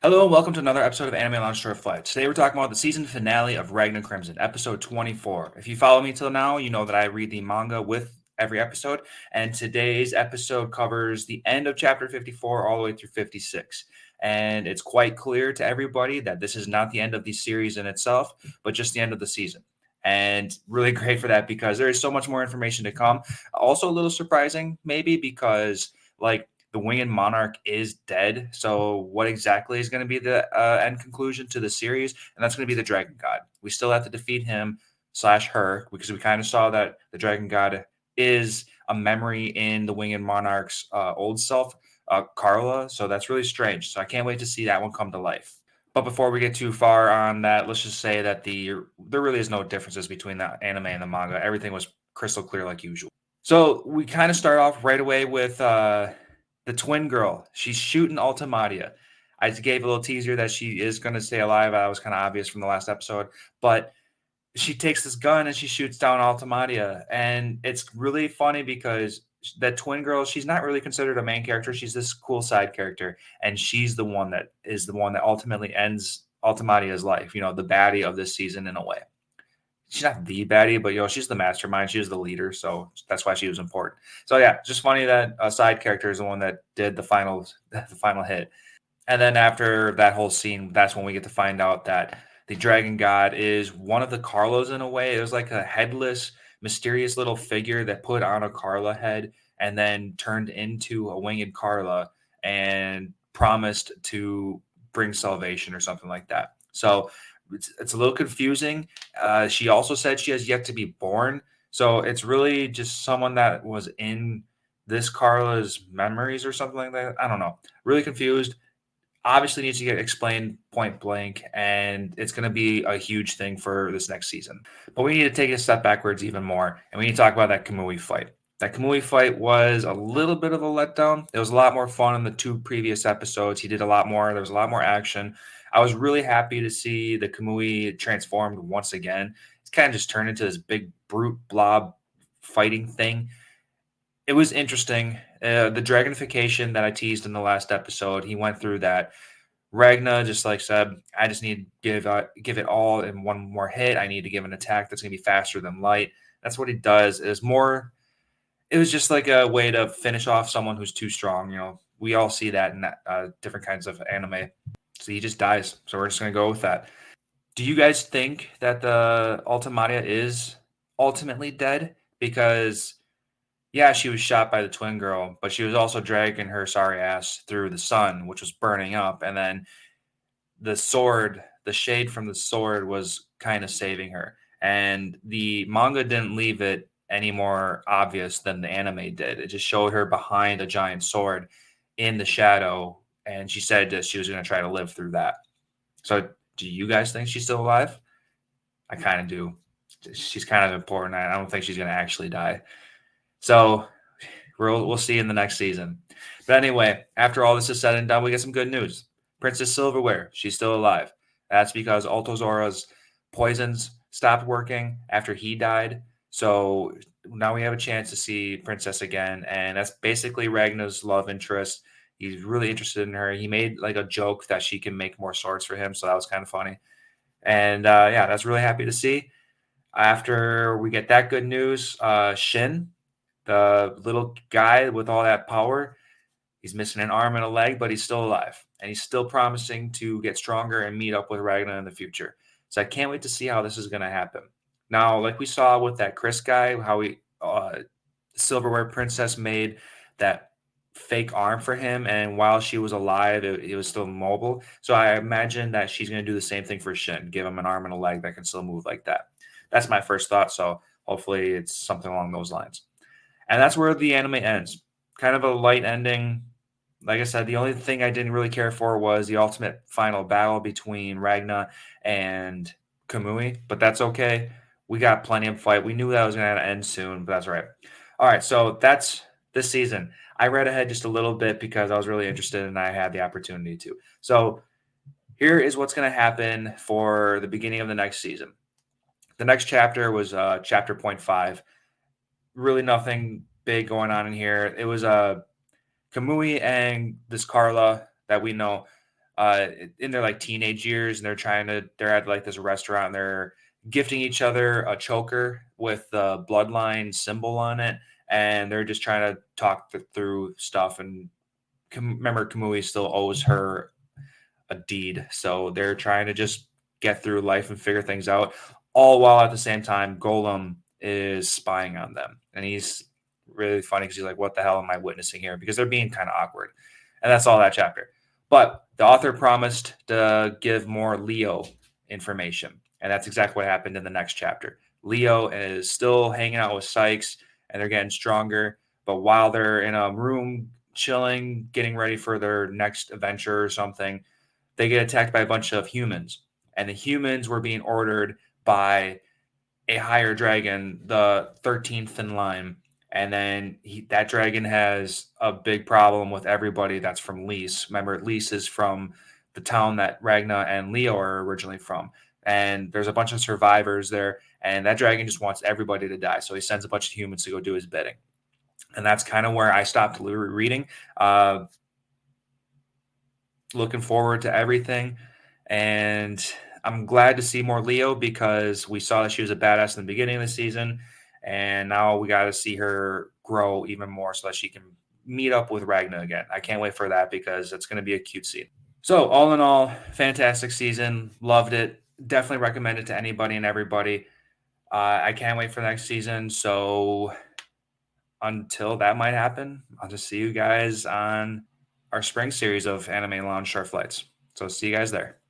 Hello and welcome to another episode of Anime Launch Short Flight. Today we're talking about the season finale of Ragna Crimson, episode 24. If you follow me till now, you know that I read the manga with every episode, and today's episode covers the end of chapter 54 all the way through 56. And it's quite clear to everybody that this is not the end of the series in itself, but just the end of the season. And really great for that because there is so much more information to come. Also, a little surprising, maybe, because like the winged monarch is dead. So what exactly is going to be the end conclusion to the series? And that's going to be the dragon god. We still have to defeat him slash her because we kind of saw that the dragon god is a memory in the winged monarch's old self, Carla. So that's really strange. So I can't wait to see that one come to life. But before we get too far on that, let's just say that there really is no differences between the anime and the manga. Everything was crystal clear like usual. So we kind of start off right away with the twin girl. She's shooting Ultimatia. I gave a little teaser that she is going to stay alive. That was kind of obvious from the last episode. But she takes this gun and she shoots down Ultimatia. And it's really funny because that twin girl, she's not really considered a main character. She's this cool side character. And she's the one that ultimately ends Ultimatia's life, the baddie of this season in a way. She's not the baddie, but she's the mastermind. She was the leader, so that's why she was important. So yeah, just funny that a side character is the one that did the final hit. And then after that whole scene, that's when we get to find out that the dragon god is one of the Carlos in a way. It was like a headless, mysterious little figure that put on a Carla head and then turned into a winged Carla and promised to bring salvation or something like that. So it's a little confusing. She also said she has yet to be born. So it's really just someone that was in this Carla's memories or something like that. I don't know. Really confused. Obviously needs to get explained point blank, and it's going to be a huge thing for this next season. But we need to take a step backwards even more, and we need to talk about that Kamui fight. That Kamui fight was a little bit of a letdown. It was a lot more fun in the two previous episodes. He did a lot more. There was a lot more action. I was really happy to see the Kamui transformed once again. It's kind of just turned into this big brute blob fighting thing. It was interesting. The dragonification that I teased in the last episode, he went through that. Ragna just like said, I just need to give it all in one more hit. I need to give an attack that's going to be faster than light. That's what he does. It was just like a way to finish off someone who's too strong. We all see that in different kinds of anime. So he just dies. So we're just going to go with that. Do you guys think that the Ultimatia is ultimately dead? Because yeah, she was shot by the twin girl, but she was also dragging her sorry ass through the sun, which was burning up. And then the shade from the sword was kind of saving her. And the manga didn't leave it any more obvious than the anime did. It just showed her behind a giant sword in the shadow. And she said that she was going to try to live through that. So, do you guys think she's still alive? I kind of do. She's kind of important. I don't think she's going to actually die. So, we'll see in the next season. But anyway, after all this is said and done, we get some good news. Princess Silverware, she's still alive. That's because Altozora's poisons stopped working after he died. So now we have a chance to see Princess again. And that's basically Ragna's love interest. He's really interested in her. He made like a joke that she can make more swords for him. So that was kind of funny. And yeah, that's really happy to see. After we get that good news, Shin, the little guy with all that power, he's missing an arm and a leg, but he's still alive. And he's still promising to get stronger and meet up with Ragna in the future. So I can't wait to see how this is going to happen. Now, like we saw with that Chris guy, how Silverware Princess made that fake arm for him. And while she was alive, it was still mobile. So I imagine that she's going to do the same thing for Shin, give him an arm and a leg that can still move like that. That's my first thought. So hopefully it's something along those lines. And that's where the anime ends. Kind of a light ending. Like I said, the only thing I didn't really care for was the ultimate final battle between Ragna and Kamui, but that's okay. We got plenty of fight. We knew that was going to end soon, but that's all right. All right, so that's this season. I read ahead just a little bit because I was really interested and I had the opportunity to. So here is what's going to happen for the beginning of the next season. The next chapter was chapter 0.5. Really nothing big going on in here. It was Kamui and this Carla that we know. in their like teenage years, and they're at like this restaurant, and they're gifting each other a choker with the bloodline symbol on it, and they're just trying to talk through stuff. And remember, Kamui still owes her a deed. So they're trying to just get through life and figure things out, all while at the same time, Golem is spying on them. And he's really funny because he's like, what the hell am I witnessing here? Because they're being kind of awkward. And that's all that chapter. But the author promised to give more Leo information. And that's exactly what happened in the next chapter. Leo is still hanging out with Sykes, and they're getting stronger. But while they're in a room chilling, getting ready for their next adventure or something, they get attacked by a bunch of humans. And the humans were being ordered by a higher dragon, the 13th in line. And then that dragon has a big problem with everybody that's from Lys. Remember, Lys is from the town that Ragna and Leo are originally from. And there's a bunch of survivors there. And that dragon just wants everybody to die. So he sends a bunch of humans to go do his bidding. And that's kind of where I stopped reading. Looking forward to everything. And I'm glad to see more Leo because we saw that she was a badass in the beginning of the season. And now we got to see her grow even more so that she can meet up with Ragna again. I can't wait for that because it's going to be a cute scene. So, all in all, fantastic season. Loved it. Definitely recommend it to anybody and everybody. I can't wait for next season. So, until that might happen, I'll just see you guys on our spring series of anime launch short flights. So see you guys there.